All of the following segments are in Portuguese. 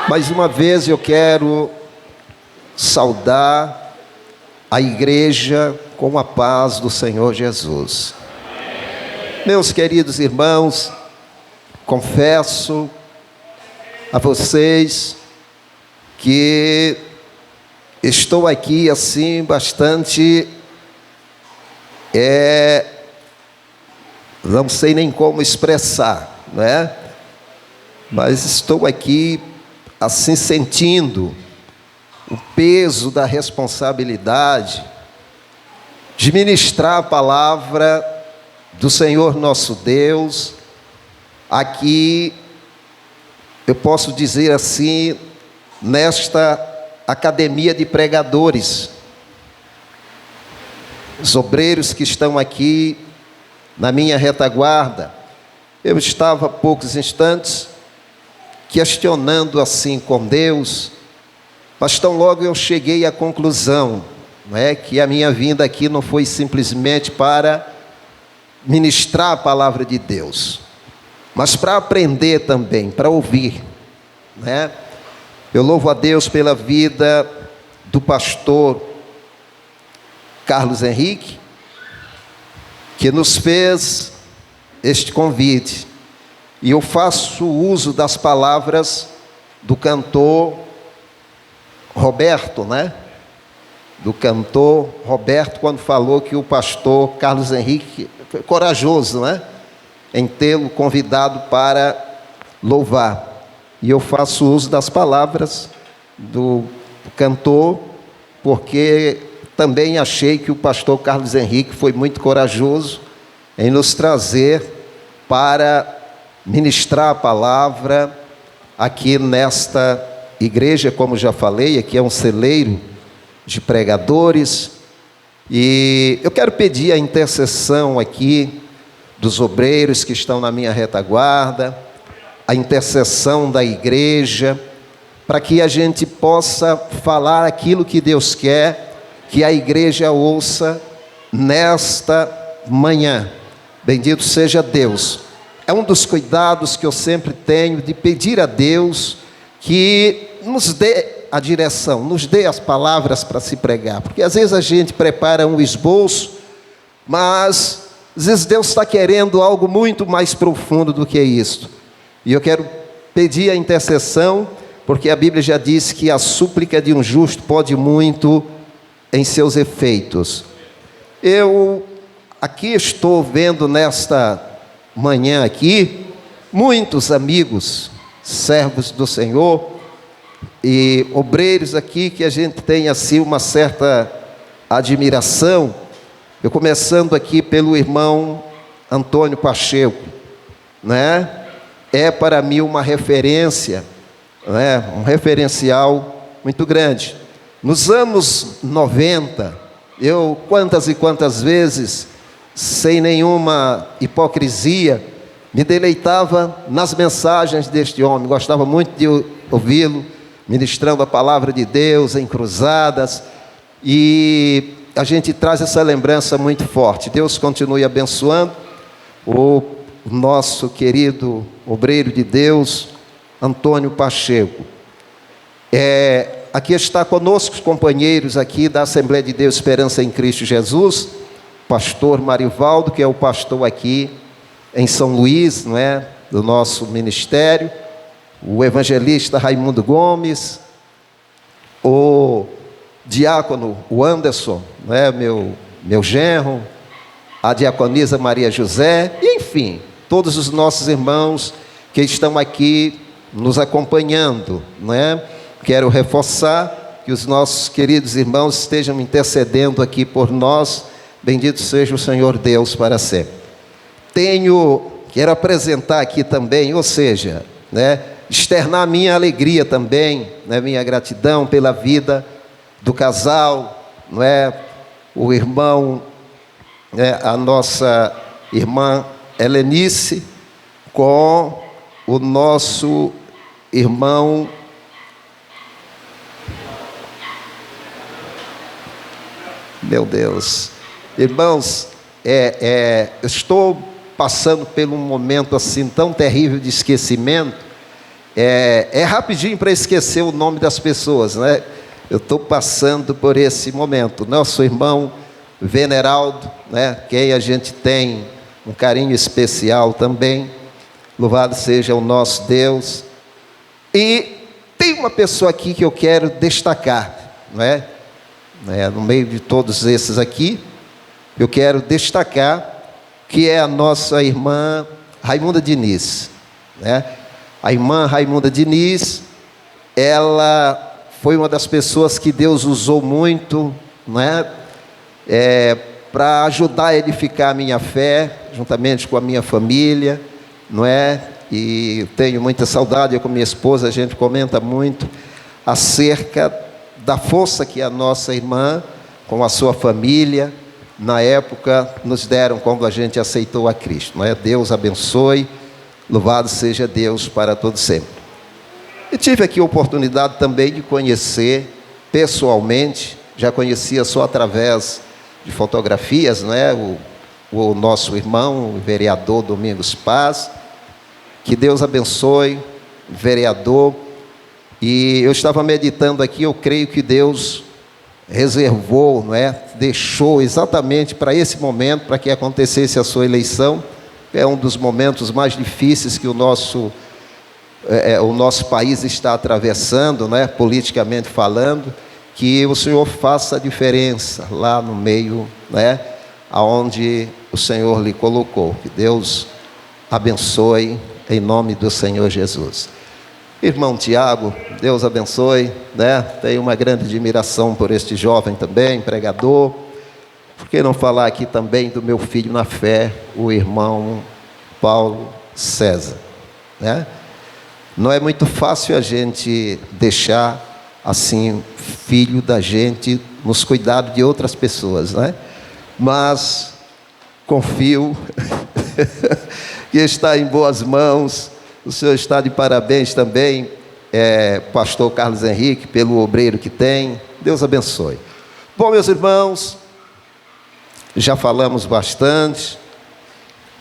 Mais uma vez eu quero saudar a igreja com a paz do Senhor Jesus. Meus queridos irmãos, confesso a vocês que estou aqui assim bastante, não sei nem como expressar, né? Mas estou aqui assim sentindo o peso da responsabilidade de ministrar a palavra do Senhor nosso Deus aqui, eu posso dizer assim, nesta academia de pregadores. Os obreiros que estão aqui na minha retaguarda, eu estava há poucos instantes questionando assim com Deus, mas tão logo eu cheguei à conclusão, que a minha vinda aqui não foi simplesmente para ministrar a palavra de Deus, mas para aprender também, para ouvir, Eu louvo a Deus pela vida do pastor Carlos Henrique, que nos fez este convite, e eu faço uso das palavras do cantor Roberto, do cantor Roberto, quando falou que o pastor Carlos Henrique foi corajoso, em tê-lo convidado para louvar. E eu faço uso das palavras do cantor, porque também achei que o pastor Carlos Henrique foi muito corajoso em nos trazer para ministrar a palavra aqui nesta igreja. Como já falei, aqui é um celeiro de pregadores, e eu quero pedir a intercessão aqui dos obreiros que estão na minha retaguarda, a intercessão da igreja, para que a gente possa falar aquilo que Deus quer que a igreja ouça nesta manhã. Bendito seja Deus. É um dos cuidados que eu sempre tenho, de pedir a Deus que nos dê a direção, nos dê as palavras para se pregar, porque às vezes a gente prepara um esboço, mas às vezes Deus está querendo algo muito mais profundo do que isso, e eu quero pedir a intercessão, porque a Bíblia já diz que a súplica de um justo pode muito em seus efeitos. Eu aqui estou vendo nesta manhã aqui muitos amigos, servos do Senhor e obreiros aqui que a gente tem assim uma certa admiração. Eu começando aqui pelo irmão Antônio Pacheco, é para mim uma referência, um referencial muito grande. Nos anos 90, eu quantas e quantas vezes, sem nenhuma hipocrisia, me deleitava nas mensagens deste homem, gostava muito de ouvi-lo, ministrando a palavra de Deus em cruzadas, e a gente traz essa lembrança muito forte. Deus continue abençoando o nosso querido obreiro de Deus, Antônio Pacheco. Aqui está conosco os companheiros aqui da Assembleia de Deus Esperança em Cristo Jesus, pastor Marivaldo, que é o pastor aqui em São Luís, do nosso ministério, o evangelista Raimundo Gomes, o diácono, o Anderson, meu genro, a diaconisa Maria José, e, enfim, todos os nossos irmãos que estão aqui nos acompanhando, Quero reforçar que os nossos queridos irmãos estejam intercedendo aqui por nós. Bendito seja o Senhor Deus para sempre. Quero apresentar aqui também, ou seja, externar a minha alegria também, minha gratidão pela vida do casal, o irmão, a nossa irmã Helenice, com o nosso irmão Meu Deus, irmãos, eu estou passando por um momento assim tão terrível de esquecimento, É rapidinho para esquecer o nome das pessoas, né? Eu estou passando por esse momento. Nosso irmão Veneraldo, né? Quem a gente tem um carinho especial também. Louvado seja o nosso Deus. E tem uma pessoa aqui que eu quero destacar, não é? No meio de todos esses aqui, eu quero destacar que é a nossa irmã Raimunda Diniz, né? A irmã Raimunda Diniz, ela foi uma das pessoas que Deus usou muito, né? Para ajudar a edificar a minha fé, juntamente com a minha família, não é? E tenho muita saudade, eu com minha esposa, a gente comenta muito acerca da força que a nossa irmã, com a sua família, na época, nos deram quando a gente aceitou a Cristo, não é? Deus abençoe, louvado seja Deus para todo sempre. E tive aqui a oportunidade também de conhecer pessoalmente, já conhecia só através de fotografias, não é? O nosso irmão, o vereador Domingos Paz, que Deus abençoe, vereador. E eu estava meditando aqui, eu creio que Deus reservou, não é? Deixou exatamente para esse momento, para que acontecesse a sua eleição. É um dos momentos mais difíceis que o nosso país está atravessando, né? Politicamente falando, que o Senhor faça a diferença lá no meio, né? Aonde o Senhor lhe colocou. Que Deus abençoe em nome do Senhor Jesus. Irmão Tiago, Deus abençoe, né? Tenho uma grande admiração por este jovem também, pregador. Por que não falar aqui também do meu filho na fé, o irmão Paulo César, né? Não é muito fácil a gente deixar assim filho da gente nos cuidados de outras pessoas, né? Mas confio que está em boas mãos. O senhor está de parabéns também, pastor Carlos Henrique, pelo obreiro que tem. Deus abençoe. Bom, meus irmãos, já falamos bastante.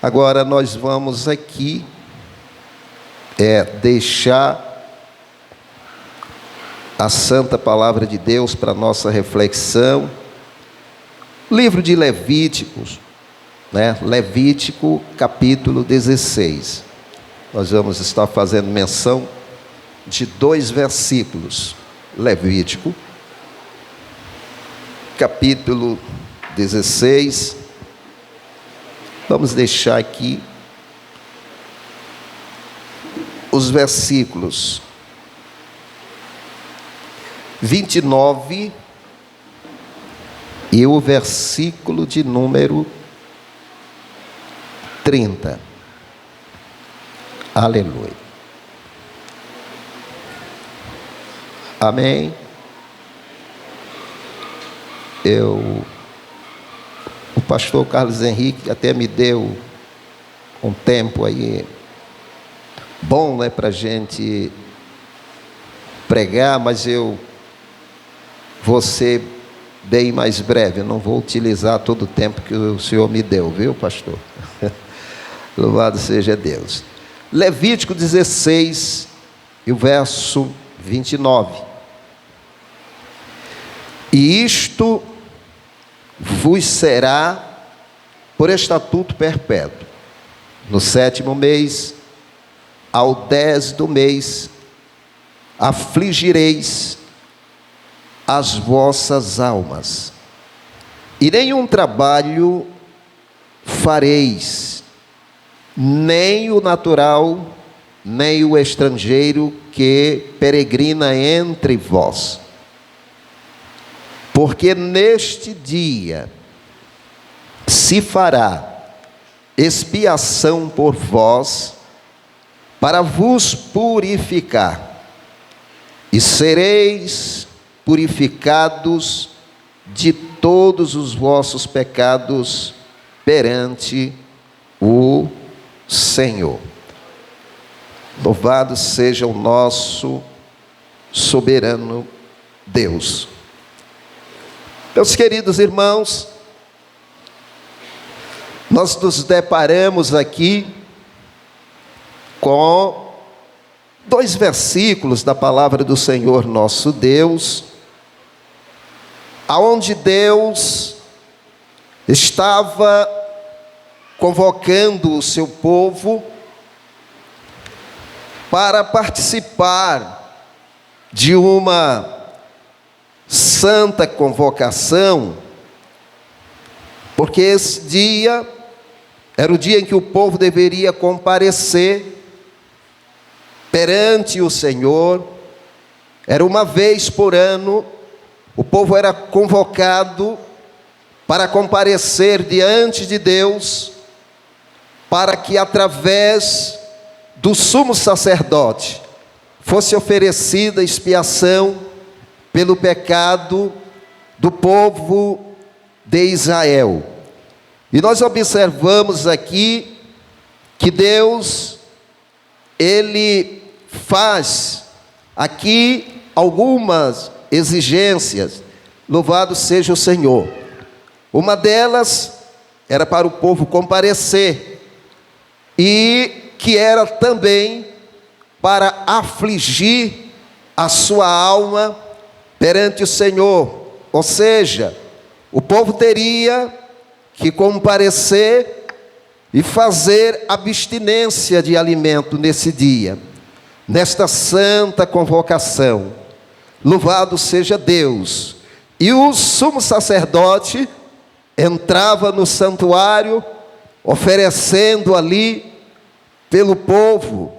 Agora nós vamos aqui deixar a santa palavra de Deus para nossa reflexão. Livro de Levíticos, né? Levítico capítulo 16. Nós vamos estar fazendo menção de 2 versículos. Levítico, capítulo 16. Vamos deixar aqui os versículos 29 e o versículo de número 30. Aleluia. Amém. O pastor Carlos Henrique até me deu um tempo aí bom, né, para a gente pregar, mas eu vou ser bem mais breve. Eu não vou utilizar todo o tempo que o Senhor me deu, viu, pastor? Louvado seja Deus. Levítico 16, e o verso 29. E isto vos será por estatuto perpétuo. No 7º mês, ao 10 do mês, afligireis as vossas almas, e nenhum trabalho fareis, nem o natural, nem o estrangeiro que peregrina entre vós. Porque neste dia se fará expiação por vós, para vos purificar, e sereis purificados de todos os vossos pecados perante o Senhor. Louvado seja o nosso soberano Deus. Meus queridos irmãos, nós nos deparamos aqui com 2 versículos da palavra do Senhor nosso Deus, aonde Deus estava convocando o seu povo para participar de uma santa convocação, porque esse dia era o dia em que o povo deveria comparecer perante o Senhor. Era uma vez por ano, o povo era convocado para comparecer diante de Deus, para que através do sumo sacerdote fosse oferecida expiação pelo pecado do povo de Israel. E nós observamos aqui que Deus, Ele faz aqui algumas exigências. Louvado seja o Senhor. Uma delas era para o povo comparecer, e que era também para afligir a sua alma perante o Senhor. Ou seja, o povo teria que comparecer e fazer abstinência de alimento nesse dia, nesta santa convocação. Louvado seja Deus. E o sumo sacerdote entrava no santuário, oferecendo ali pelo povo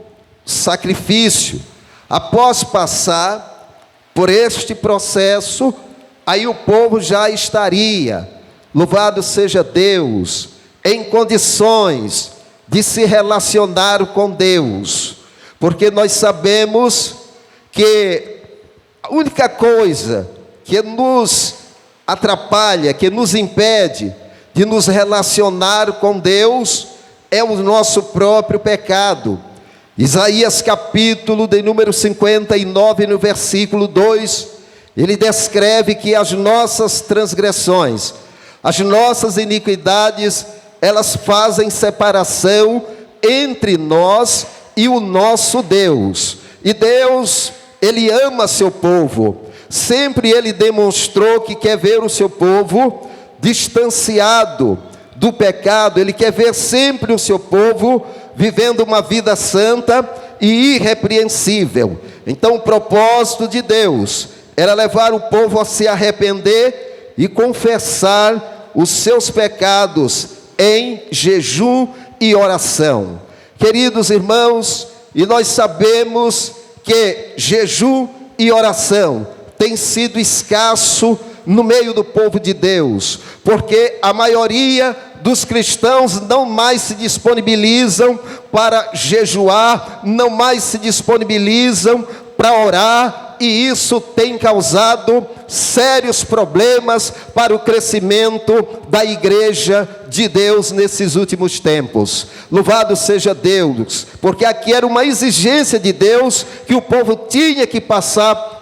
sacrifício. Após passar por este processo, aí o povo já estaria, louvado seja Deus, em condições de se relacionar com Deus, porque nós sabemos que a única coisa que nos atrapalha, que nos impede de nos relacionar com Deus, é o nosso próprio pecado. Isaías capítulo de número 59, no versículo 2, ele descreve que as nossas transgressões, as nossas iniquidades, elas fazem separação entre nós e o nosso Deus. E Deus, Ele ama seu povo. Sempre Ele demonstrou que quer ver o seu povo distanciado do pecado. Ele quer ver sempre o seu povo vivendo uma vida santa e irrepreensível. Então o propósito de Deus era levar o povo a se arrepender e confessar os seus pecados em jejum e oração. Queridos irmãos, e nós sabemos que jejum e oração tem sido escasso no meio do povo de Deus, porque a maioria dos cristãos não mais se disponibilizam para jejuar, não mais se disponibilizam para orar, e isso tem causado sérios problemas para o crescimento da igreja de Deus nesses últimos tempos. Louvado seja Deus, porque aqui era uma exigência de Deus que o povo tinha que passar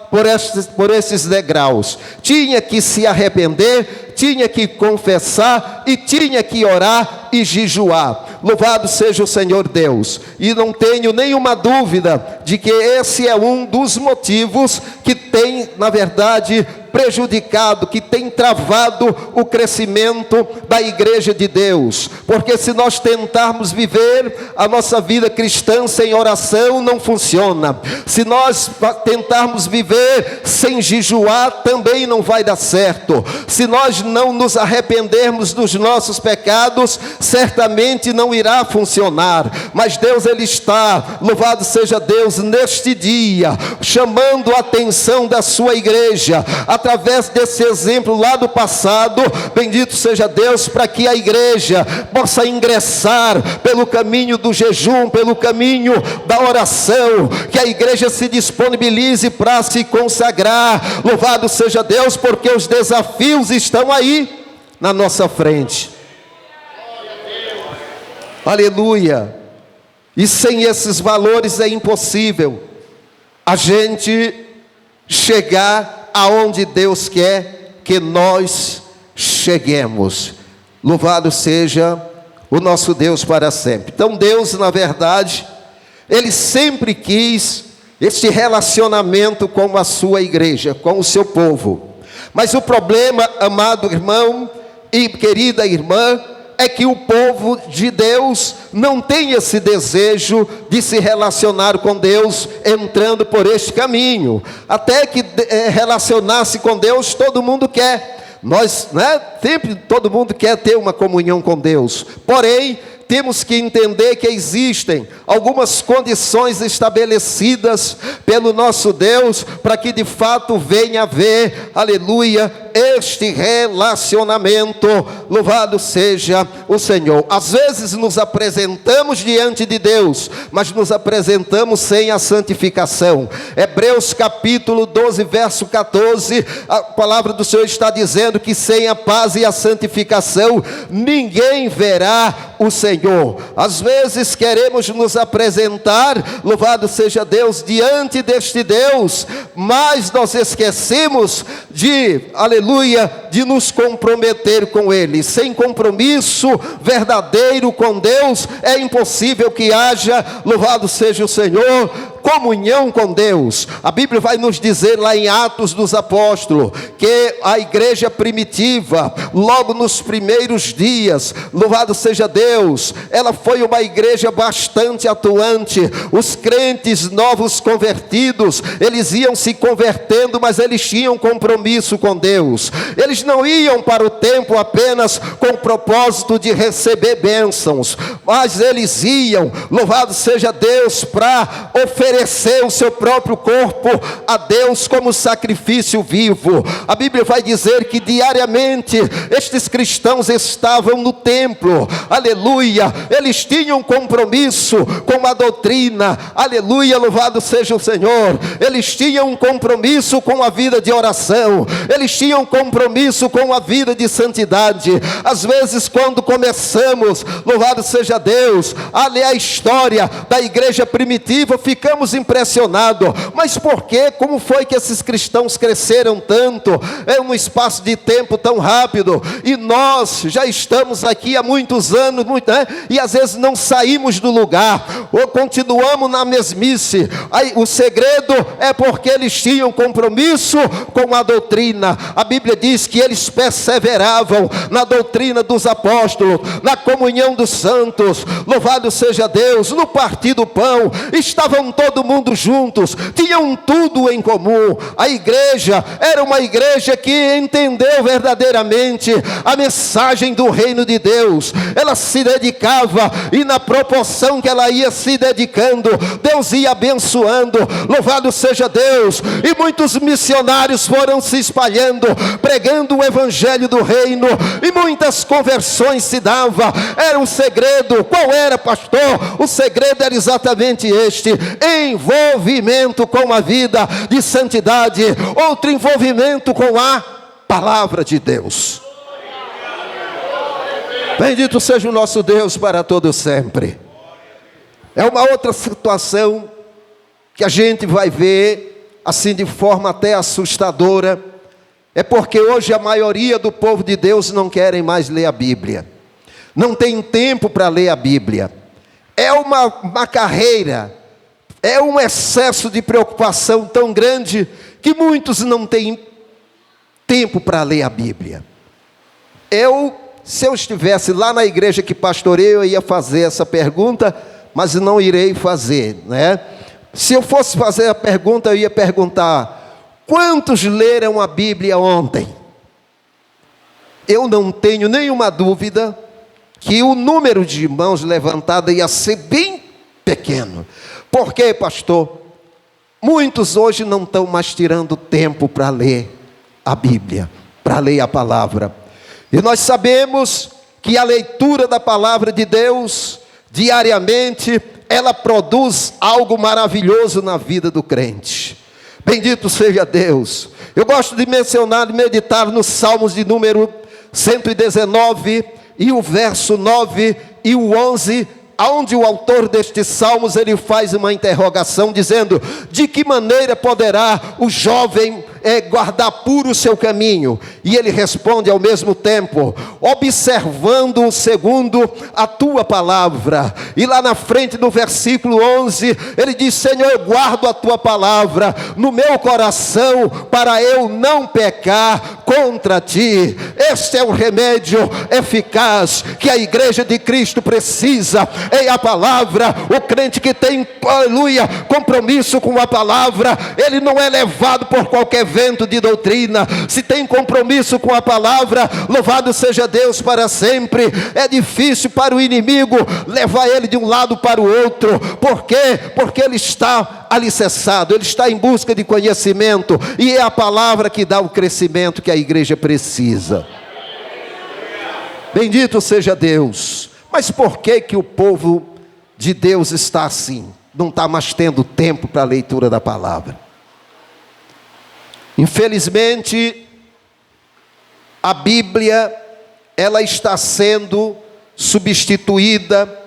por esses degraus, tinha que se arrepender, tinha que confessar e tinha que orar e jejuar. Louvado seja o Senhor Deus. E não tenho nenhuma dúvida de que esse é um dos motivos que tem, na verdade, prejudicado, que tem travado o crescimento da igreja de Deus. Porque se nós tentarmos viver a nossa vida cristã sem oração, não funciona. Se nós tentarmos viver sem jejuar, também não vai dar certo. Se nós não nos arrependermos dos nossos pecados, certamente não irá funcionar. Mas Deus, Ele está, louvado seja Deus, neste dia, chamando a atenção da sua igreja, através desse exemplo lá do passado. Bendito seja Deus, para que a igreja possa ingressar pelo caminho do jejum, pelo caminho da oração, que a igreja se disponibilize para se consagrar. Louvado seja Deus, porque os desafios estão aí na nossa frente. Aleluia. E sem esses valores é impossível a gente chegar aonde Deus quer que nós cheguemos. Louvado seja o nosso Deus para sempre. Então Deus, na verdade, Ele sempre quis este relacionamento com a sua igreja, com o seu povo. Mas o problema, amado irmão e querida irmã, é que o povo de Deus não tem esse desejo de se relacionar com Deus entrando por este caminho. Até que relacionar-se com Deus todo mundo quer. Nós, sempre todo mundo quer ter uma comunhão com Deus. Porém, temos que entender que existem algumas condições estabelecidas pelo nosso Deus para que de fato venha a haver, aleluia, este relacionamento. Louvado seja o Senhor. Às vezes nos apresentamos diante de Deus, mas nos apresentamos sem a santificação. Hebreus capítulo 12, verso 14, a palavra do Senhor está dizendo que sem a paz e a santificação ninguém verá o Senhor. Às vezes queremos nos apresentar, louvado seja Deus, diante deste Deus, mas nós esquecemos de, aleluia, de nos comprometer com Ele. Sem compromisso verdadeiro com Deus, é impossível que haja, louvado seja o Senhor, comunhão com Deus. A Bíblia vai nos dizer lá em Atos dos Apóstolos, que a igreja primitiva, logo nos primeiros dias, louvado seja Deus, ela foi uma igreja bastante atuante. Os crentes novos convertidos, eles iam se convertendo, mas eles tinham compromisso com Deus. Eles não iam para o templo apenas com o propósito de receber bênçãos, mas eles iam, louvado seja Deus, para oferecer o seu próprio corpo a Deus como sacrifício vivo. A Bíblia vai dizer que diariamente estes cristãos estavam no templo, aleluia, eles tinham compromisso com a doutrina, aleluia, louvado seja o Senhor. Eles tinham um compromisso com a vida de oração, eles tinham compromisso com a vida de santidade. Às vezes quando começamos, louvado seja Deus, a ler a história da igreja primitiva, ficamos impressionados. Mas por quê? Como foi que esses cristãos cresceram tanto em um espaço de tempo tão rápido? E nós já estamos aqui há muitos anos, e às vezes não saímos do lugar, ou continuamos na mesmice. Aí, o segredo é porque eles tinham compromisso com a doutrina. A Bíblia diz que eles perseveravam na doutrina dos apóstolos, na comunhão dos santos, louvado seja Deus, no partir do pão, estavam todo mundo juntos, tinham tudo em comum. A igreja era uma igreja que entendeu verdadeiramente a mensagem do reino de Deus. Ela se dedicava, e na proporção que ela ia se dedicando, Deus ia abençoando, louvado seja Deus, e muitos missionários foram se espalhando, pregando o evangelho do reino, e muitas conversões se davam. Era um segredo. Qual era, pastor? O segredo era exatamente este: envolvimento com a vida de santidade, outro envolvimento com a palavra de Deus. Bendito seja o nosso Deus para todo sempre. É uma outra situação que a gente vai ver assim de forma até assustadora. É porque hoje a maioria do povo de Deus não querem mais ler a Bíblia, não tem tempo para ler a Bíblia. É uma carreira, é um excesso de preocupação tão grande que muitos não têm tempo para ler a Bíblia. Se eu estivesse lá na igreja que pastoreio, eu ia fazer essa pergunta, mas não irei fazer, né? Se eu fosse fazer a pergunta, eu ia perguntar: quantos leram a Bíblia ontem? Eu não tenho nenhuma dúvida que o número de mãos levantadas ia ser bem pequeno. Por quê, pastor? Muitos hoje não estão mais tirando tempo para ler a Bíblia, para ler a palavra. E nós sabemos que a leitura da palavra de Deus, diariamente, ela produz algo maravilhoso na vida do crente. Bendito seja Deus. Eu gosto de mencionar e meditar nos Salmos de número 119, e o verso 9 e o 11, onde o autor destes salmos, ele faz uma interrogação dizendo: de que maneira poderá o jovem guardar puro o seu caminho? E ele responde ao mesmo tempo: observando segundo a tua palavra. E lá na frente, no versículo 11, ele diz: Senhor, eu guardo a tua palavra no meu coração, para eu não pecar contra ti. Este é o remédio eficaz que a igreja de Cristo precisa, é a palavra. O crente que tem, aleluia, compromisso com a palavra, ele não é levado por qualquer vento de doutrina. Se tem compromisso com a palavra, louvado seja Deus para sempre. É difícil para o inimigo levar ele de um lado para o outro. Por quê? Porque ele está alicerçado, ele está em busca de conhecimento, e é a palavra que dá o crescimento que a igreja precisa. Bendito seja Deus. Mas por que o povo de Deus está assim? Não está mais tendo tempo para a leitura da palavra. Infelizmente, a Bíblia, ela está sendo substituída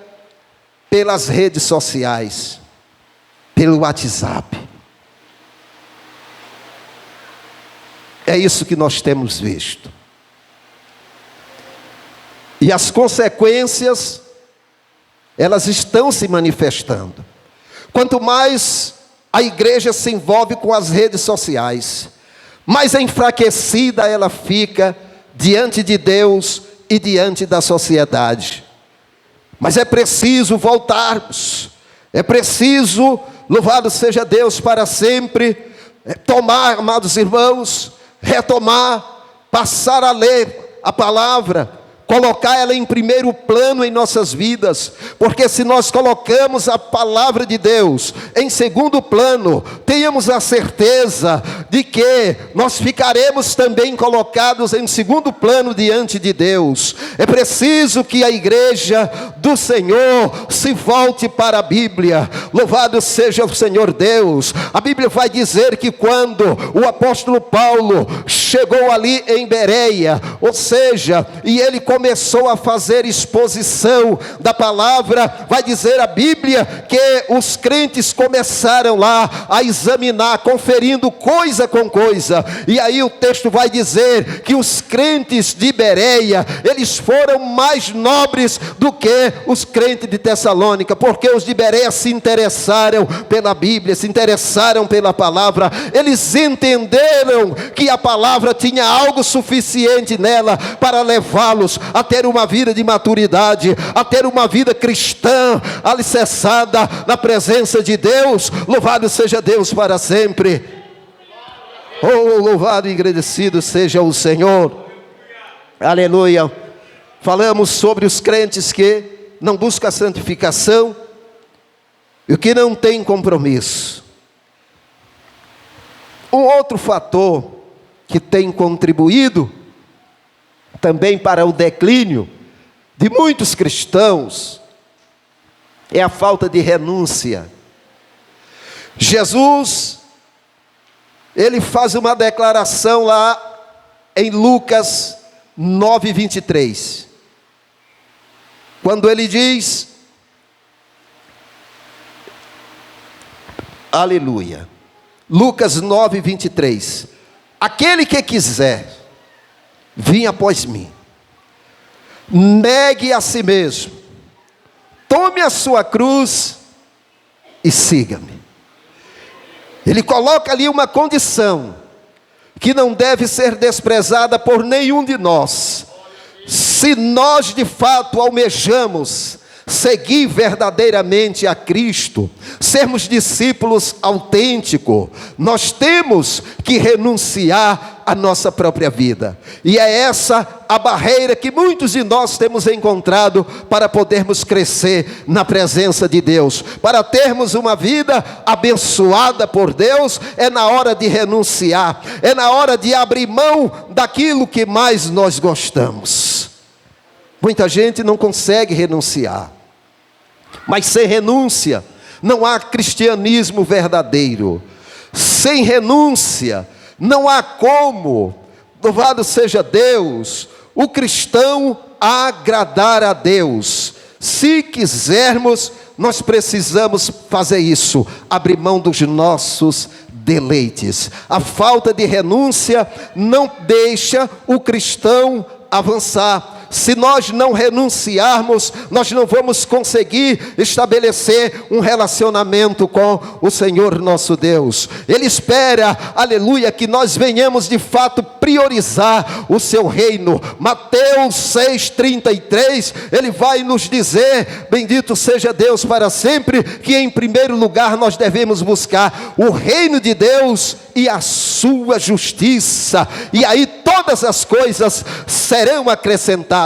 pelas redes sociais, pelo WhatsApp. É isso que nós temos visto. E as consequências, elas estão se manifestando. Quanto mais a igreja se envolve com as redes sociais, mais enfraquecida ela fica diante de Deus e diante da sociedade. Mas é preciso voltarmos, é preciso, louvado seja Deus para sempre, tomar, amados irmãos, retomar, passar a ler a palavra, colocar ela em primeiro plano em nossas vidas, porque se nós colocamos a palavra de Deus em segundo plano, tenhamos a certeza de que nós ficaremos também colocados em segundo plano diante de Deus. É preciso que a igreja do Senhor se volte para a Bíblia. Louvado seja o Senhor Deus. A Bíblia vai dizer que quando o apóstolo Paulo chegou ali em Bereia, ou seja, e ele começou a fazer exposição da palavra, vai dizer a Bíblia que os crentes começaram lá a examinar, conferindo coisa com coisa, e aí o texto vai dizer que os crentes de Bereia, eles foram mais nobres do que os crentes de Tessalônica, porque os de Bereia se interessaram pela Bíblia, se interessaram pela palavra, eles entenderam que a palavra tinha algo suficiente nela para levá-los a ter uma vida de maturidade, a ter uma vida cristã, alicerçada na presença de Deus. Louvado seja Deus para sempre. Oh, louvado e agradecido seja o Senhor. Aleluia. Falamos sobre os crentes que não buscam a santificação e o que não tem compromisso. Um outro fator que tem contribuído também para o declínio de muitos cristãos é a falta de renúncia. Jesus, ele faz uma declaração lá em Lucas 9:23, quando ele diz, aleluia, Lucas 9:23, aquele que quiser vir após mim, negue a si mesmo, tome a sua cruz e siga-me. Ele coloca ali uma condição que não deve ser desprezada por nenhum de nós. Se nós de fato almejamos seguir verdadeiramente a Cristo, sermos discípulos autênticos, nós temos que renunciar à nossa própria vida. E é essa a barreira que muitos de nós temos encontrado para podermos crescer na presença de Deus. Para termos uma vida abençoada por Deus, é na hora de renunciar, é na hora de abrir mão daquilo que mais nós gostamos. Muita gente não consegue renunciar. Mas sem renúncia não há cristianismo verdadeiro. Sem renúncia não há como, louvado seja Deus, o cristão agradar a Deus. Se quisermos nós precisamos fazer isso, abrir mão dos nossos deleites. A falta de renúncia não deixa o cristão avançar. Se nós não renunciarmos, nós não vamos conseguir estabelecer um relacionamento com o Senhor nosso Deus. Ele espera, aleluia, que nós venhamos de fato priorizar o seu reino. Mateus 6,33, ele vai nos dizer, bendito seja Deus para sempre, que em primeiro lugar nós devemos buscar o reino de Deus e a sua justiça, e aí todas as coisas serão acrescentadas.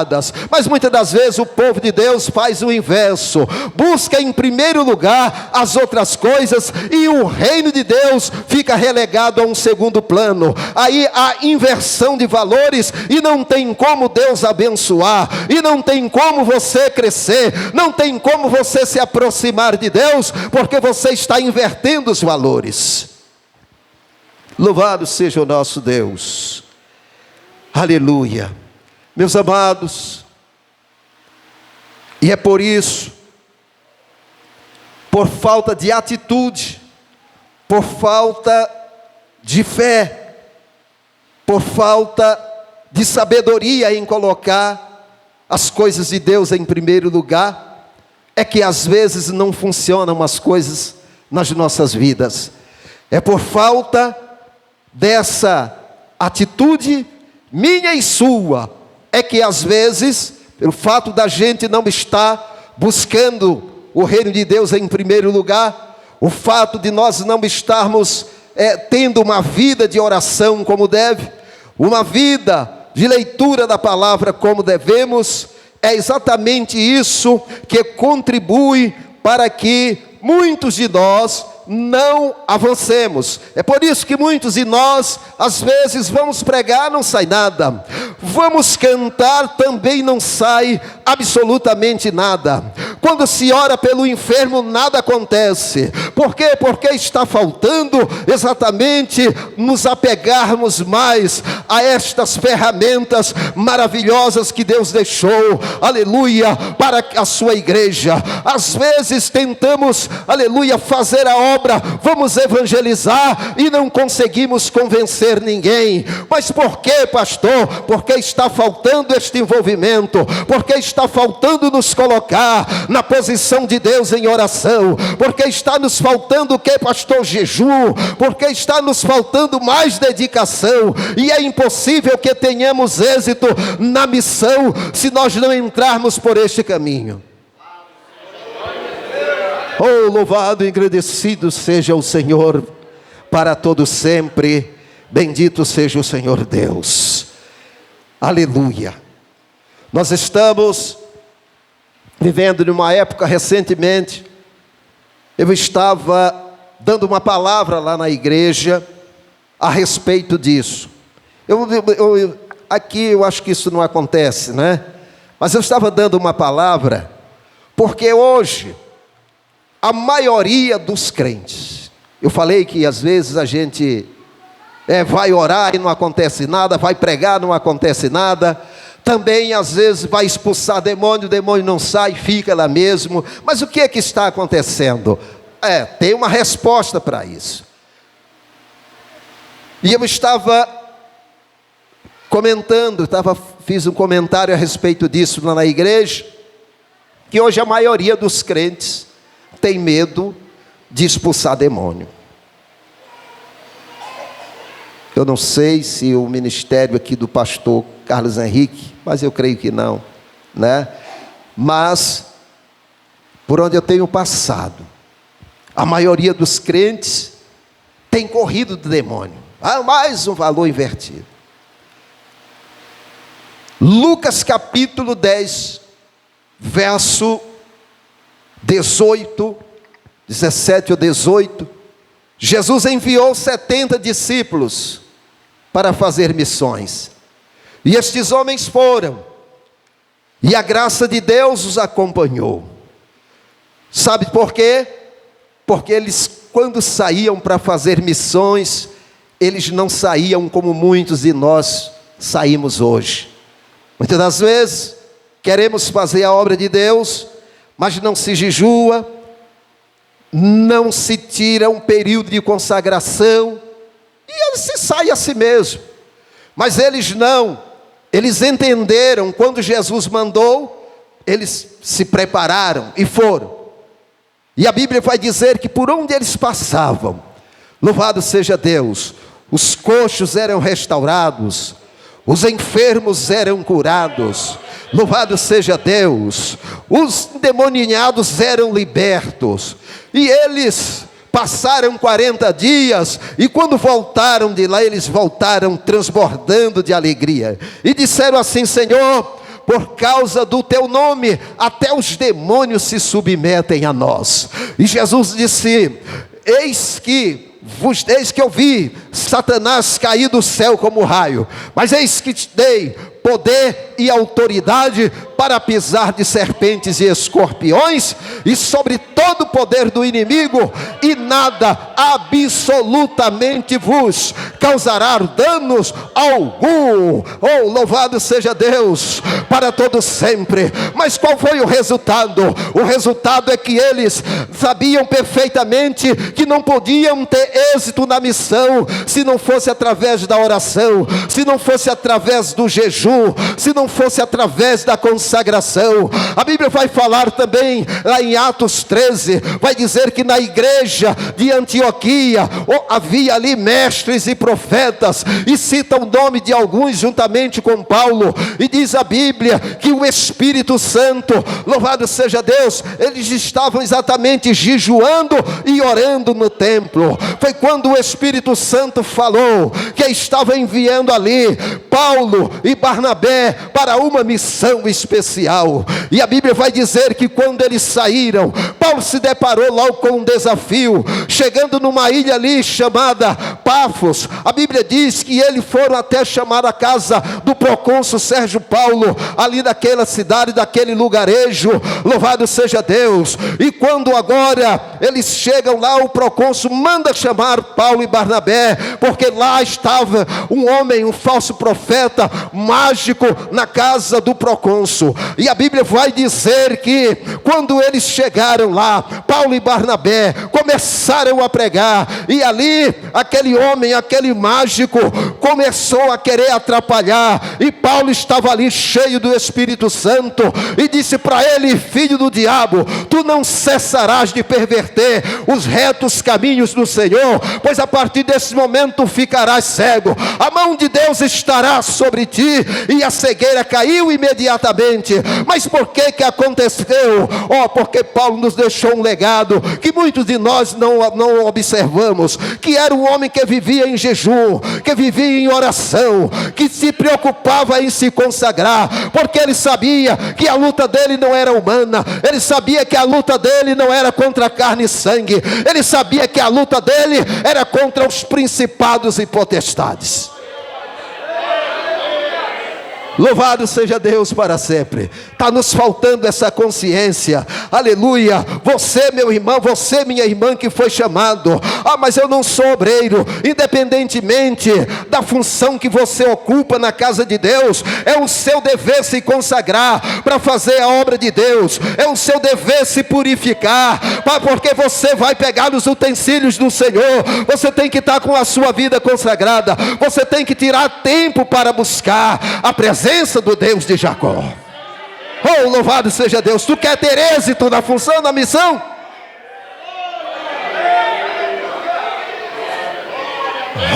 Mas muitas das vezes o povo de Deus faz o inverso, busca em primeiro lugar as outras coisas, e o reino de Deus fica relegado a um segundo plano. Aí há inversão de valores, e não tem como Deus abençoar, e não tem como você crescer, não tem como você se aproximar de Deus, porque você está invertendo os valores. Louvado seja o nosso Deus, aleluia. Meus amados, e é por isso, por falta de atitude, por falta de fé, por falta de sabedoria em colocar as coisas de Deus em primeiro lugar, é que às vezes não funcionam as coisas nas nossas vidas. É por falta dessa atitude minha e sua, é que às vezes, pelo fato da gente não estar buscando o reino de Deus em primeiro lugar, o fato de nós não estarmos tendo uma vida de oração como deve, uma vida de leitura da palavra como devemos, é exatamente isso que contribui para que muitos de nós não avancemos. É por isso que muitos de nós, às vezes, vamos pregar, não sai nada, vamos cantar, também não sai absolutamente nada. Quando se ora pelo enfermo, nada acontece. Por quê? Porque está faltando exatamente nos apegarmos mais a estas ferramentas maravilhosas que Deus deixou, aleluia, para a sua igreja. Às vezes tentamos, aleluia, fazer a obra, vamos evangelizar e não conseguimos convencer ninguém. Mas por quê, pastor? Porque está faltando este envolvimento, porque está faltando nos colocar na posição de Deus em oração, porque está nos faltando o que, pastor? Jejum, porque está nos faltando mais dedicação, e é impossível que tenhamos êxito na missão se nós não entrarmos por este caminho. Oh, louvado e agradecido seja o Senhor para todo sempre, bendito seja o Senhor Deus, aleluia. Nós estamos vivendo numa época recentemente, eu estava dando uma palavra lá na igreja a respeito disso. Aqui eu acho que isso não acontece, né? Mas eu estava dando uma palavra, porque hoje, a maioria dos crentes, eu falei que às vezes a gente vai orar e não acontece nada, vai pregar, não acontece nada, também às vezes vai expulsar demônio, o demônio não sai, fica lá mesmo. Mas o que é que está acontecendo? Tem uma resposta para isso. E eu estava comentando, fiz um comentário a respeito disso lá na igreja, que hoje a maioria dos crentes tem medo de expulsar demônio. Eu não sei se o ministério aqui do pastor Carlos Henrique, mas eu creio que não, né? Mas, por onde eu tenho passado, a maioria dos crentes tem corrido do demônio. Mais um valor invertido. Lucas capítulo 10, verso 18, 17 ou 18, Jesus enviou 70 discípulos para fazer missões, e estes homens foram, e a graça de Deus os acompanhou. Sabe por quê? Porque eles, quando saíam para fazer missões, eles não saíam como muitos de nós saímos hoje. Muitas das vezes queremos fazer a obra de Deus, mas não se jejua, não se tira um período de consagração, e ele se sai a si mesmo. Mas eles não, eles entenderam, quando Jesus mandou, eles se prepararam e foram. E a Bíblia vai dizer que por onde eles passavam, louvado seja Deus, os coxos eram restaurados, os enfermos eram curados, louvado seja Deus, os endemoniados eram libertos, e eles passaram 40 dias, e quando voltaram de lá, eles voltaram transbordando de alegria, e disseram assim: Senhor, por causa do teu nome, até os demônios se submetem a nós. E Jesus disse: eis que eu vi Satanás cair do céu como raio, mas eis que te dei poder e autoridade para pisar de serpentes e escorpiões, e sobre todo o poder do inimigo, e nada absolutamente vos causará danos algum. Oh, louvado seja Deus, para todo sempre. Mas qual foi o resultado? O resultado é que eles sabiam perfeitamente que não podiam ter êxito na missão, se não fosse através da oração, se não fosse através do jejum, se não fosse através da consagração. A Bíblia vai falar também, lá em Atos 13, vai dizer que na igreja de Antioquia, havia ali mestres e profetas, e cita o nome de alguns juntamente com Paulo, e diz a Bíblia que o Espírito Santo, louvado seja Deus, eles estavam exatamente jejuando e orando no templo. Foi quando o Espírito Santo falou que estava enviando ali Paulo e Barnabé para uma missão especial. E a Bíblia vai dizer que quando eles saíram, Paulo se deparou logo com um desafio, chegando numa ilha ali chamada Pafos. A Bíblia diz que eles foram até chamar a casa do procônsul Sérgio Paulo, ali naquela cidade, daquele lugarejo, louvado seja Deus. E quando agora eles chegam lá, o procônsul manda chamar Paulo e Barnabé, porque lá estava um homem, um falso profeta, mágico, na casa do procônsul. E a Bíblia vai dizer que quando eles chegaram lá, Paulo e Barnabé começaram a pregar, e ali aquele homem, aquele mágico, começou a querer atrapalhar, e Paulo estava ali cheio do Espírito Santo, e disse para ele: filho do diabo, tu não cessarás de perverter os retos caminhos do Senhor, pois a partir desse momento ficarás cego, a mão de Deus estará sobre ti. E a cegueira caiu imediatamente. Mas por que aconteceu? Porque Paulo nos deixou um legado que muitos de nós não observamos, que era um homem que vivia em jejum, que vivia em oração, que se preocupava em se consagrar, porque ele sabia que a luta dele não era humana, ele sabia que a luta dele não era contra carne e sangue, ele sabia que a luta dele era contra os principados e potestades. Louvado seja Deus para sempre. Está nos faltando essa consciência, aleluia. Você, meu irmão, você, minha irmã, que foi chamado. Mas eu não sou obreiro. Independentemente da função que você ocupa na casa de Deus, é o seu dever se consagrar para fazer a obra de Deus, é o seu dever se purificar, porque você vai pegar os utensílios do Senhor. Você tem que estar com a sua vida consagrada, você tem que tirar tempo para buscar a presença do Deus de Jacó. Oh, louvado seja Deus. Tu quer ter êxito na função, na missão?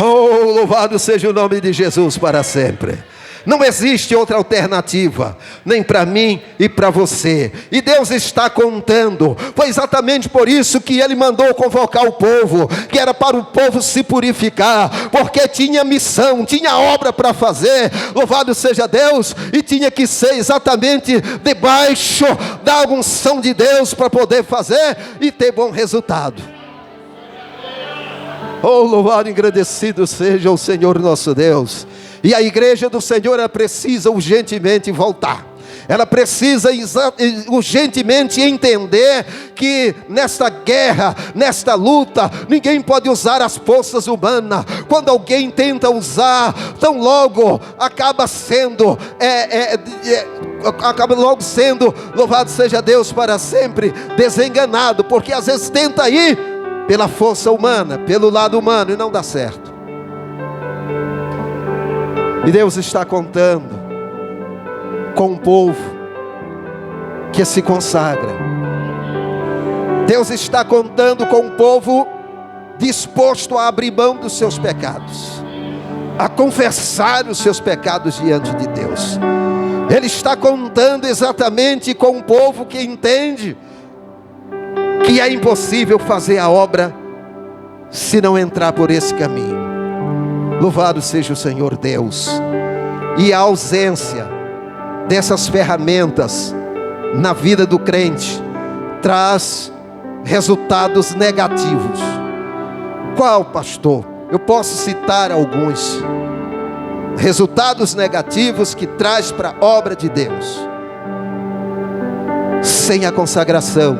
Oh, louvado seja o nome de Jesus para sempre. Não existe outra alternativa, nem para mim e para você. E Deus está contando. Foi exatamente por isso que Ele mandou convocar o povo, que era para o povo se purificar, porque tinha missão, tinha obra para fazer. Louvado seja Deus. E tinha que ser exatamente debaixo da unção de Deus para poder fazer e ter bom resultado. Oh, louvado e agradecido seja o Senhor nosso Deus. E a igreja do Senhor precisa urgentemente voltar. Ela precisa urgentemente entender que nesta guerra, nesta luta, ninguém pode usar as forças humanas. Quando alguém tenta usar, tão logo acaba sendo louvado seja Deus para sempre, desenganado, porque às vezes tenta ir pela força humana, pelo lado humano, e não dá certo. E Deus está contando com um povo que se consagra. Deus está contando com um povo disposto a abrir mão dos seus pecados, a confessar os seus pecados diante de Deus. Ele está contando exatamente com um povo que entende que é impossível fazer a obra se não entrar por esse caminho. Louvado seja o Senhor Deus. E a ausência dessas ferramentas na vida do crente traz resultados negativos. Qual, pastor? Eu posso citar alguns resultados negativos que traz para a obra de Deus. Sem a consagração,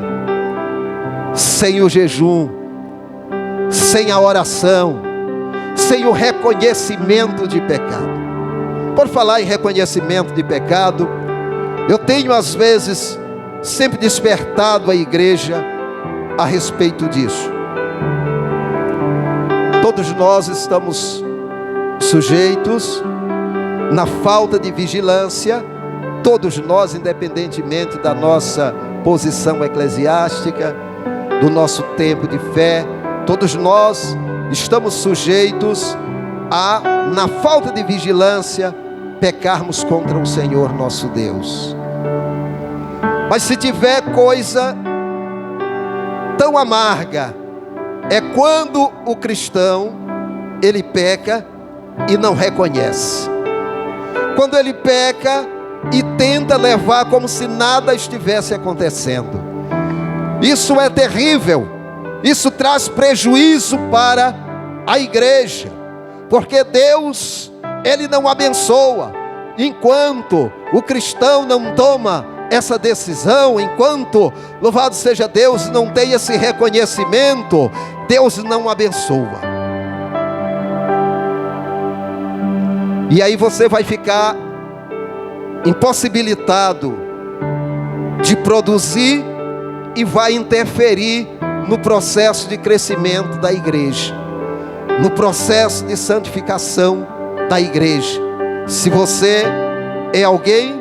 sem o jejum, sem a oração, sem o reconhecimento de pecado. Por falar em reconhecimento de pecado, eu tenho às vezes sempre despertado a igreja a respeito disso. Todos nós estamos sujeitos na falta de vigilância, todos nós, independentemente da nossa posição eclesiástica, do nosso tempo de fé, todos nós estamos sujeitos a, na falta de vigilância, pecarmos contra o Senhor nosso Deus. Mas se tiver coisa tão amarga, é quando o cristão, ele peca e não reconhece. Quando ele peca e tenta levar como se nada estivesse acontecendo. Isso é terrível. Isso traz prejuízo para a igreja, porque Deus, Ele não abençoa enquanto o cristão não toma essa decisão, enquanto, louvado seja Deus, não tem esse reconhecimento, Deus não abençoa. E aí você vai ficar impossibilitado de produzir e vai interferir no processo de crescimento da igreja, no processo de santificação da igreja. Se você é alguém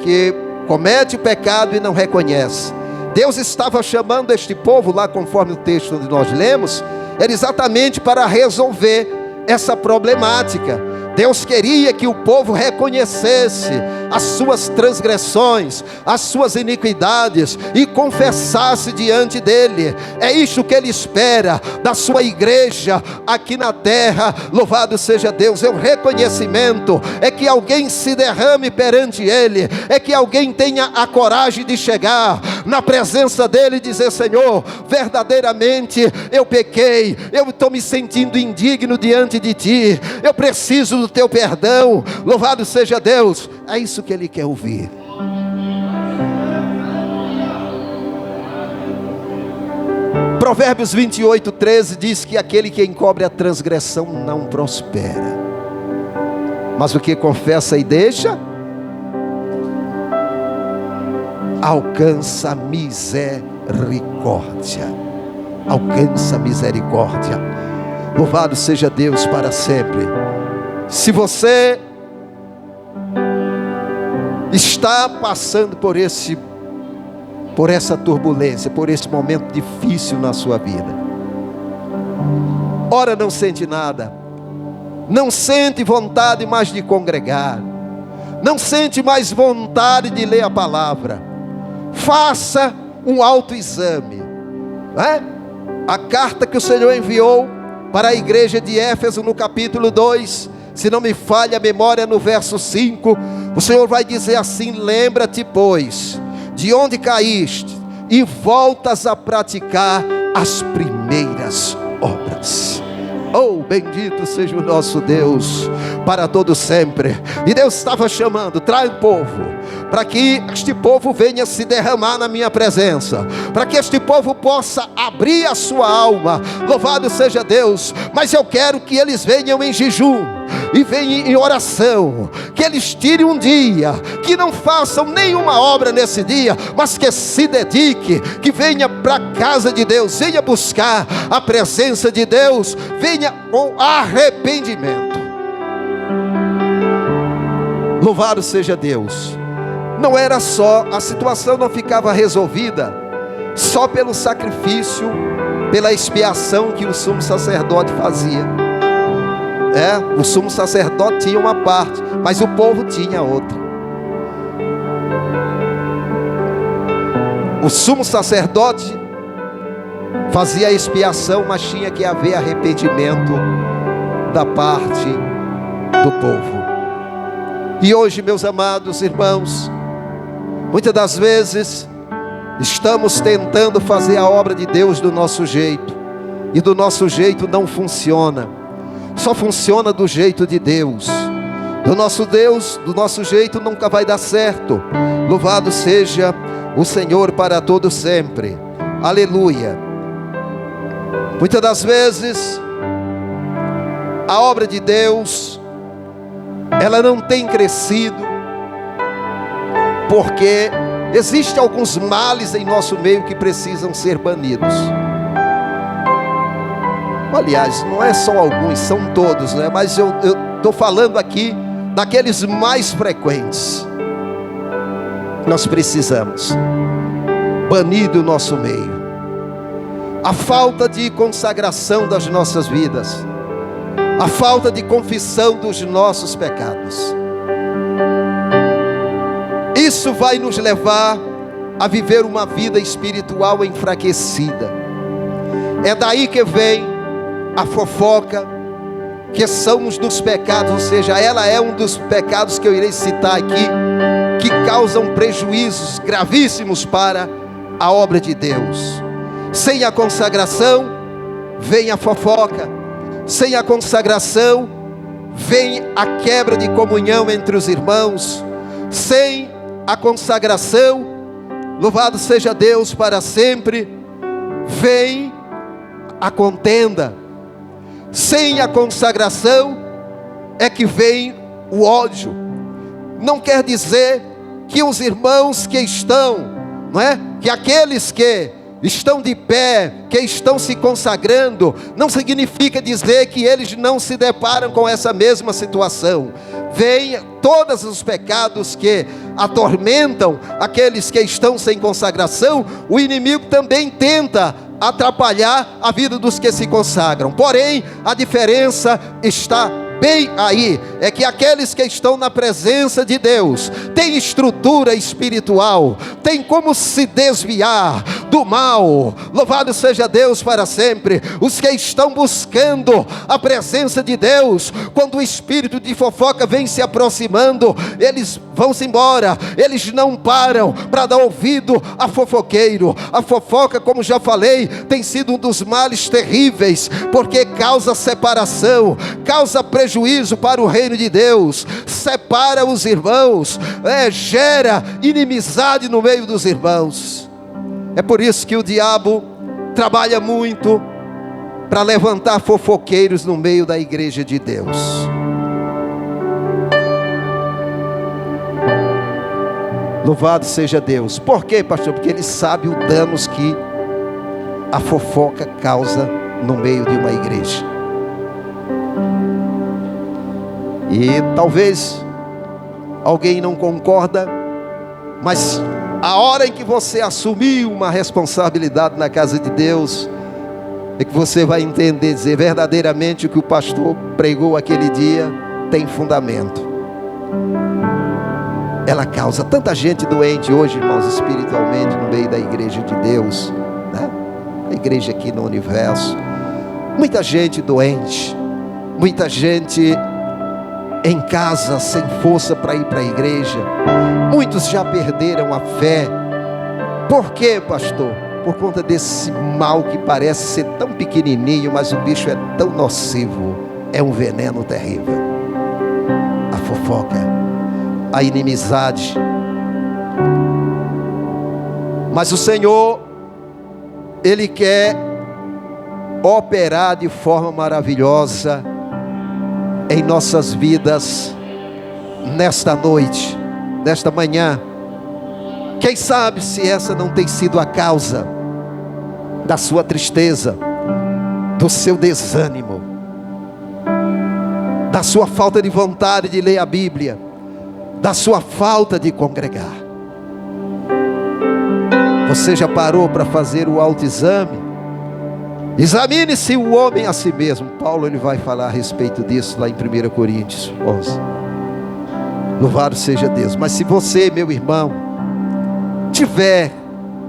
que comete o pecado e não reconhece, Deus estava chamando este povo lá, conforme o texto onde nós lemos, era exatamente para resolver essa problemática. Deus queria que o povo reconhecesse as suas transgressões, as suas iniquidades e confessasse diante dele. É isso que ele espera da sua igreja aqui na terra. Louvado seja Deus. É o reconhecimento, é que alguém se derrame perante ele, é que alguém tenha a coragem de chegar na presença dele e dizer: Senhor, verdadeiramente eu pequei, eu estou me sentindo indigno diante de ti, eu preciso do teu perdão. Louvado seja Deus. É isso que ele quer ouvir. Provérbios 28:13 diz que aquele que encobre a transgressão não prospera, mas o que confessa e deixa alcança misericórdia. Alcança misericórdia. Louvado seja Deus para sempre. Se você está passando por essa turbulência, por esse momento difícil na sua vida, ora não sente nada, não sente vontade mais de congregar, não sente mais vontade de ler a palavra, faça um autoexame, A carta que o Senhor enviou para a igreja de Éfeso no capítulo 2, se não me falha a memória, no verso 5, o Senhor vai dizer assim: lembra-te, pois, de onde caíste, e voltas a praticar as primeiras obras. Oh, bendito seja o nosso Deus para todo sempre. E Deus estava chamando: traz o povo, para que este povo venha se derramar na minha presença, para que este povo possa abrir a sua alma. Louvado seja Deus. Mas eu quero que eles venham em jejum e venham em oração, que eles tirem um dia, que não façam nenhuma obra nesse dia, mas que se dedique, que venha para a casa de Deus, venha buscar a presença de Deus, venha com arrependimento. Louvado seja Deus. Não era só, a situação não ficava resolvida só pelo sacrifício, pela expiação que o sumo sacerdote fazia. O sumo sacerdote tinha uma parte, mas o povo tinha outra. O sumo sacerdote fazia a expiação, mas tinha que haver arrependimento da parte do povo. E hoje, meus amados irmãos, muitas das vezes estamos tentando fazer a obra de Deus do nosso jeito, e do nosso jeito não funciona. Só funciona do jeito de Deus. Do nosso jeito nunca vai dar certo. Louvado seja o Senhor para todo sempre. Aleluia. Muitas das vezes a obra de Deus, ela não tem crescido, porque existem alguns males em nosso meio que precisam ser banidos. Aliás, não é só alguns, são todos, né? Mas eu estou falando aqui daqueles mais frequentes. Nós precisamos banir do nosso meio a falta de consagração das nossas vidas, a falta de confissão dos nossos pecados. Isso vai nos levar a viver uma vida espiritual enfraquecida. É daí que vem a fofoca, que são um dos pecados, ou seja, ela é um dos pecados que eu irei citar aqui, que causam prejuízos gravíssimos para a obra de Deus. Sem a consagração, vem a fofoca. Sem a consagração, vem a quebra de comunhão entre os irmãos. Sem a consagração, louvado seja Deus para sempre, vem a contenda. Sem a consagração é que vem o ódio. Não quer dizer que os irmãos que estão, não é? Que aqueles que estão de pé, que estão se consagrando, não significa dizer que eles não se deparam com essa mesma situação. Vem todos os pecados que atormentam aqueles que estão sem consagração, o inimigo também tenta atrapalhar a vida dos que se consagram. Porém, a diferença está bem aí, é que aqueles que estão na presença de Deus têm estrutura espiritual, têm como se desviar do mal. Louvado seja Deus para sempre. Os que estão buscando a presença de Deus, quando o espírito de fofoca vem se aproximando, eles vão-se embora, eles não param para dar ouvido a fofoqueiro. A fofoca, como já falei, tem sido um dos males terríveis, porque causa separação, causa prejuízo para o reino de Deus, separa os irmãos, gera inimizade no meio dos irmãos. É por isso que o diabo trabalha muito para levantar fofoqueiros no meio da igreja de Deus. Louvado seja Deus. Por quê, pastor? Porque ele sabe o danos que a fofoca causa no meio de uma igreja. E talvez alguém não concorda, mas a hora em que você assumir uma responsabilidade na casa de Deus, é que você vai entender, dizer verdadeiramente o que o pastor pregou aquele dia tem fundamento. Ela causa tanta gente doente hoje, irmãos, espiritualmente, no meio da igreja de Deus, né? A igreja aqui no universo, muita gente doente, muita gente em casa sem força para ir para a igreja. Muitos já perderam a fé. Por quê, pastor? Por conta desse mal que parece ser tão pequenininho, mas o bicho é tão nocivo. É um veneno terrível. A fofoca, a inimizade, Mas o Senhor, Ele quer operar de forma maravilhosa em nossas vidas, nesta noite, nesta manhã. Quem sabe se essa não tem sido a causa da sua tristeza, do seu desânimo, da sua falta de vontade de ler a Bíblia, da sua falta de congregar. Você já parou para fazer o autoexame? Examine-se o homem a si mesmo. Paulo ele vai falar a respeito disso lá em 1 Coríntios 11. Louvado seja Deus. Mas se você, meu irmão, tiver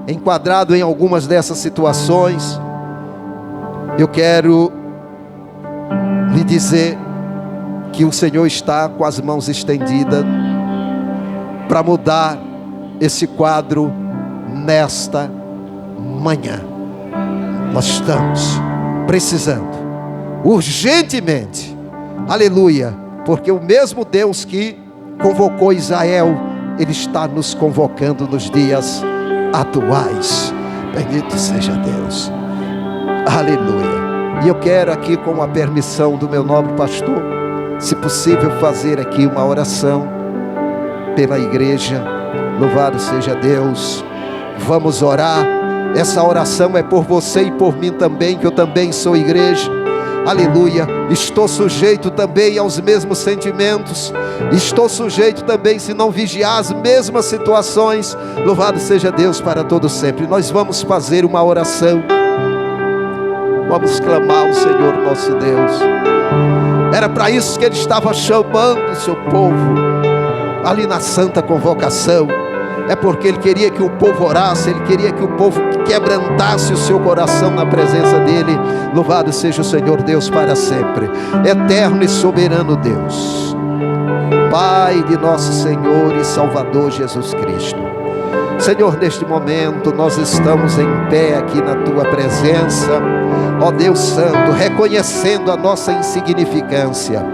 enquadrado em algumas dessas situações, eu quero lhe dizer que o Senhor está com as mãos estendidas para mudar esse quadro nesta manhã. Nós estamos precisando urgentemente, aleluia, porque o mesmo Deus que convocou Israel, Ele está nos convocando nos dias atuais. Bendito seja Deus, aleluia. E eu quero aqui, com a permissão do meu nobre pastor, se possível fazer aqui uma oração pela igreja. Louvado seja Deus. Vamos orar. Essa oração é por você e por mim também, que eu também sou igreja. Aleluia. Estou sujeito também aos mesmos sentimentos. Estou sujeito também, se não vigiar, as mesmas situações. Louvado seja Deus para todo sempre. Nós vamos fazer uma oração. Vamos clamar ao Senhor nosso Deus. Era para isso que Ele estava chamando o seu povo ali na santa convocação. É porque Ele queria que o povo orasse, Ele queria que o povo quebrantasse o seu coração na presença dEle. Louvado seja o Senhor Deus para sempre. Eterno e soberano Deus, Pai de nosso Senhor e Salvador Jesus Cristo. Senhor, neste momento nós estamos em pé aqui na Tua presença, ó Deus Santo, reconhecendo a nossa insignificância,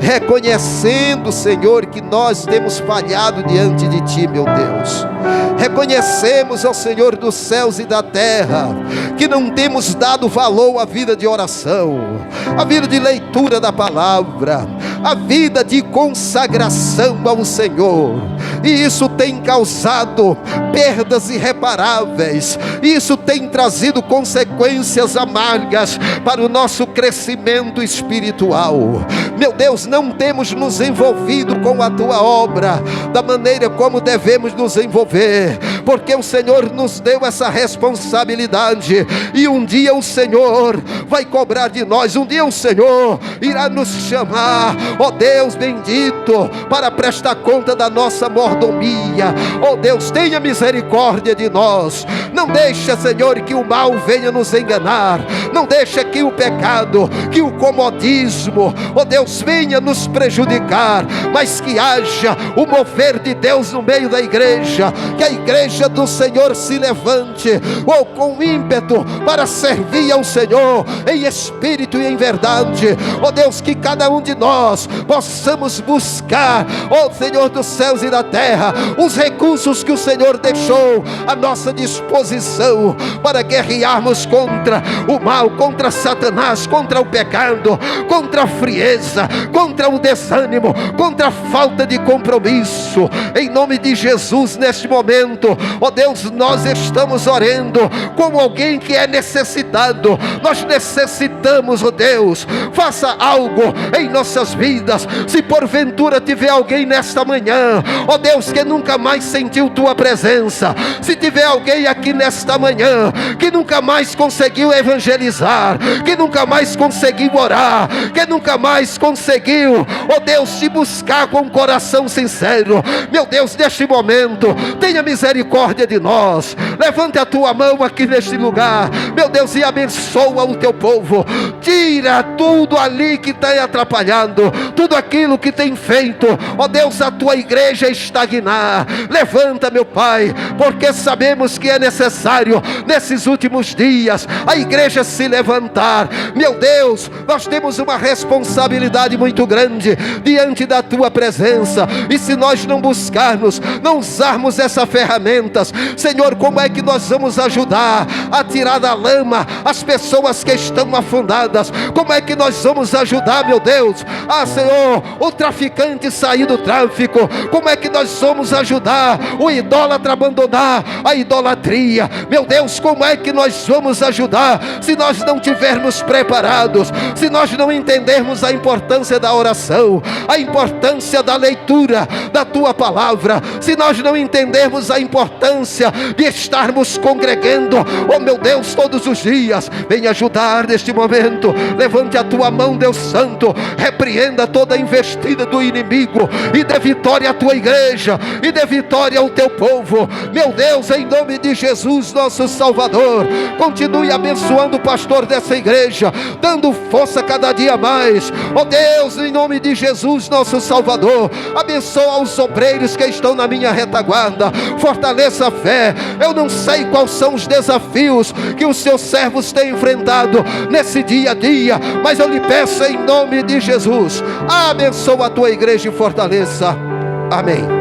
reconhecendo, Senhor, que nós temos falhado diante de Ti, meu Deus. Reconhecemos, ó Senhor dos céus e da terra, que não temos dado valor à vida de oração, à vida de leitura da palavra, à vida de consagração ao Senhor. E isso tem causado perdas irreparáveis. Isso tem trazido consequências amargas para o nosso crescimento espiritual. Meu Deus, não temos nos envolvido com a Tua obra da maneira como devemos nos envolver, porque o Senhor nos deu essa responsabilidade, e um dia o Senhor vai cobrar de nós. Um dia o Senhor irá nos chamar, ó Deus bendito, para prestar conta da nossa mordomia. Ó Deus, tenha misericórdia de nós. Não deixa, Senhor, que o mal venha nos enganar. Não deixa que o pecado, que o comodismo, ó Deus, venha nos prejudicar, mas que haja o mover de Deus no meio da igreja, que a igreja do Senhor se levante, ou com ímpeto, para servir ao Senhor em espírito e em verdade. Ó Deus, que cada um de nós possamos buscar, ó Senhor dos céus e da terra, os recursos que o Senhor deixou à nossa disposição, para guerrearmos contra o mal, contra Satanás, contra o pecado, contra a frieza, contra o desânimo, contra a falta de compromisso. Em nome de Jesus, neste momento, ó Deus, nós estamos orando como alguém que é necessitado. Nós necessitamos, ó Deus, faça algo em nossas vidas. Se porventura tiver alguém nesta manhã, ó Deus, que nunca mais sentiu Tua presença, se tiver alguém aqui nesta manhã que nunca mais conseguiu evangelizar, que nunca mais conseguiu orar, que nunca mais conseguiu, ó Deus, te buscar com um coração sincero, meu Deus, neste momento, tenha misericórdia de nós. Levante a Tua mão aqui neste lugar, meu Deus, e abençoa o Teu povo. Tira tudo ali que está atrapalhando, tudo aquilo que tem feito, ó Deus, a Tua igreja estagnar. Levanta, meu Pai, porque sabemos que é necessário nesses últimos dias a igreja se levantar. Meu Deus, nós temos uma responsabilidade muito grande diante da Tua presença, e se nós não buscarmos, não usarmos essa ferramenta, sedentas. Senhor, como é que nós vamos ajudar a tirar da lama as pessoas que estão afundadas? Como é que nós vamos ajudar, meu Deus, Senhor, o traficante sair do tráfico? Como é que nós vamos ajudar o idólatra a abandonar a idolatria? Meu Deus, como é que nós vamos ajudar se nós não tivermos preparados, se nós não entendermos a importância da oração, a importância da leitura da tua palavra, se nós não entendermos a importância de estarmos congregando, oh meu Deus, todos os dias? Vem ajudar neste momento. Levante a tua mão, Deus Santo, repreenda toda a investida do inimigo e dê vitória à tua igreja, e dê vitória ao teu povo, meu Deus, em nome de Jesus, nosso Salvador. Continue abençoando o pastor dessa igreja, dando força cada dia mais, ó Deus, em nome de Jesus, nosso Salvador. Abençoa os obreiros que estão na minha retaguarda, fortaleça a fé. Eu não sei quais são os desafios que os seus servos têm enfrentado nesse dia a dia, mas eu lhe peço em nome de Jesus, abençoa a tua igreja e fortaleça. Amém.